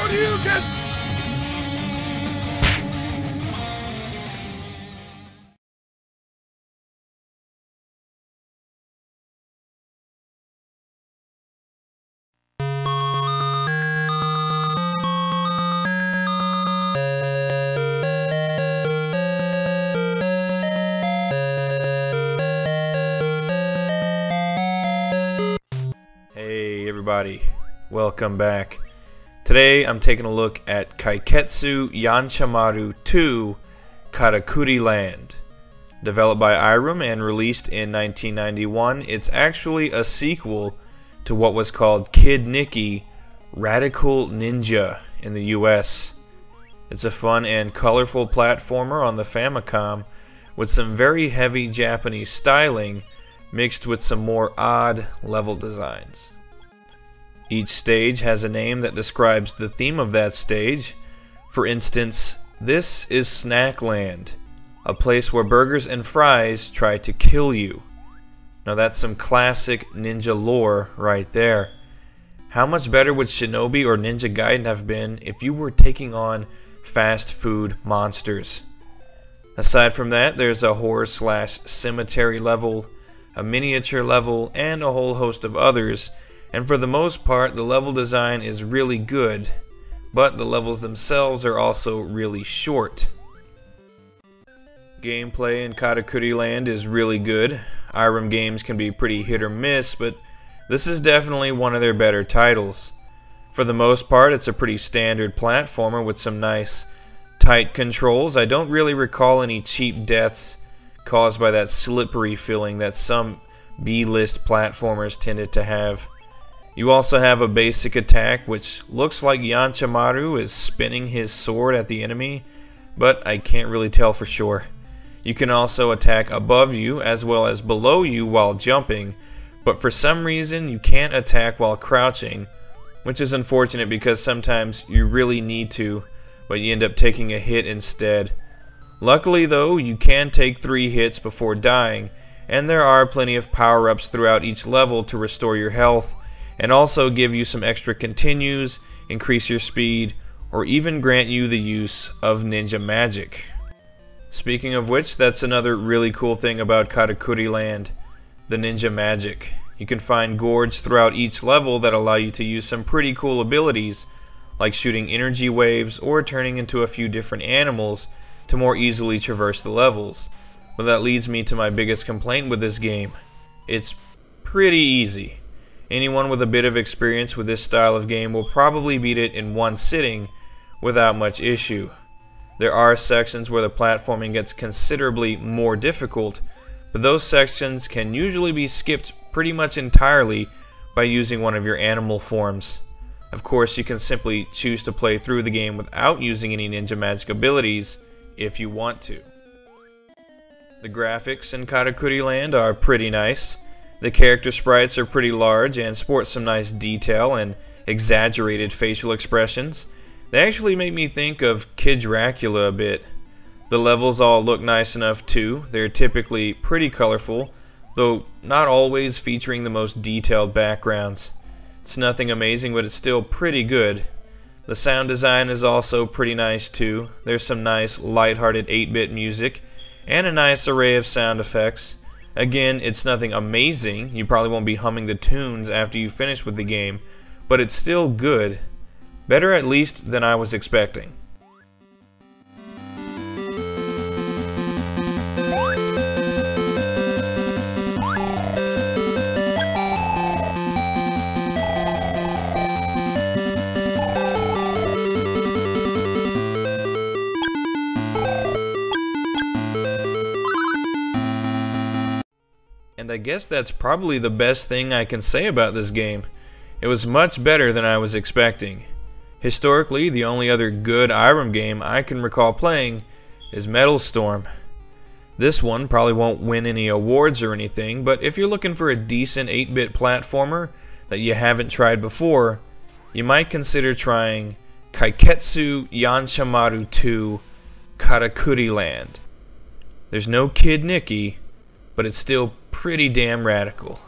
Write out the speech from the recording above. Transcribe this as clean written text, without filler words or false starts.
Shoreviewken! Hey everybody, welcome back. Today I'm taking a look at Kaiketsu Yanchamaru 2 Karakuri Land. Developed by Irem and released in 1991, it's actually a sequel to what was called Kid Nicky Radical Ninja in the US. It's a fun and colorful platformer on the Famicom with some very heavy Japanese styling mixed with some more odd level designs. Each stage has a name that describes the theme of that stage. For instance, this is Snackland, a place where burgers and fries try to kill you. Now that's some classic ninja lore right there. How much better would Shinobi or Ninja Gaiden have been if you were taking on fast food monsters? Aside from that, there's a horror/cemetery level, a miniature level, and a whole host of others, and for the most part the level design is really good, but the levels themselves are also really short. Gameplay in Karakuri Land is really good. Irem games can be pretty hit or miss, but this is definitely one of their better titles. For the most part it's a pretty standard platformer with some nice tight controls. I don't really recall any cheap deaths caused by that slippery feeling that some B-list platformers tended to have. You also have a basic attack which looks like Yanchamaru is spinning his sword at the enemy, but I can't really tell for sure. You can also attack above you as well as below you while jumping, but for some reason you can't attack while crouching, which is unfortunate because sometimes you really need to, but you end up taking a hit instead. Luckily though, you can take 3 hits before dying, and there are plenty of power-ups throughout each level to restore your health, and also give you some extra continues, increase your speed, or even grant you the use of ninja magic. Speaking of which, that's another really cool thing about Karakuri Land, the ninja magic. You can find gourds throughout each level that allow you to use some pretty cool abilities, like shooting energy waves or turning into a few different animals to more easily traverse the levels. But that leads me to my biggest complaint with this game. It's pretty easy. Anyone with a bit of experience with this style of game will probably beat it in one sitting without much issue. There are sections where the platforming gets considerably more difficult, but those sections can usually be skipped pretty much entirely by using one of your animal forms. Of course, you can simply choose to play through the game without using any ninja magic abilities if you want to. The graphics in Karakuri Land are pretty nice. The character sprites are pretty large and sport some nice detail and exaggerated facial expressions. They actually make me think of Kid Dracula a bit. The levels all look nice enough too. They're typically pretty colorful, though not always featuring the most detailed backgrounds. It's nothing amazing, but it's still pretty good. The sound design is also pretty nice too. There's some nice lighthearted 8-bit music and a nice array of sound effects. Again, it's nothing amazing. You probably won't be humming the tunes after you finish with the game, but it's still good. Better at least than I was expecting. And I guess that's probably the best thing I can say about this game. It was much better than I was expecting. Historically, the only other good Irem game I can recall playing is Metal Storm. This one probably won't win any awards or anything, but if you're looking for a decent 8-bit platformer that you haven't tried before, you might consider trying Kaiketsu Yanchamaru 2 Karakuri Land. There's no Kid Nicky, but it's still pretty damn radical.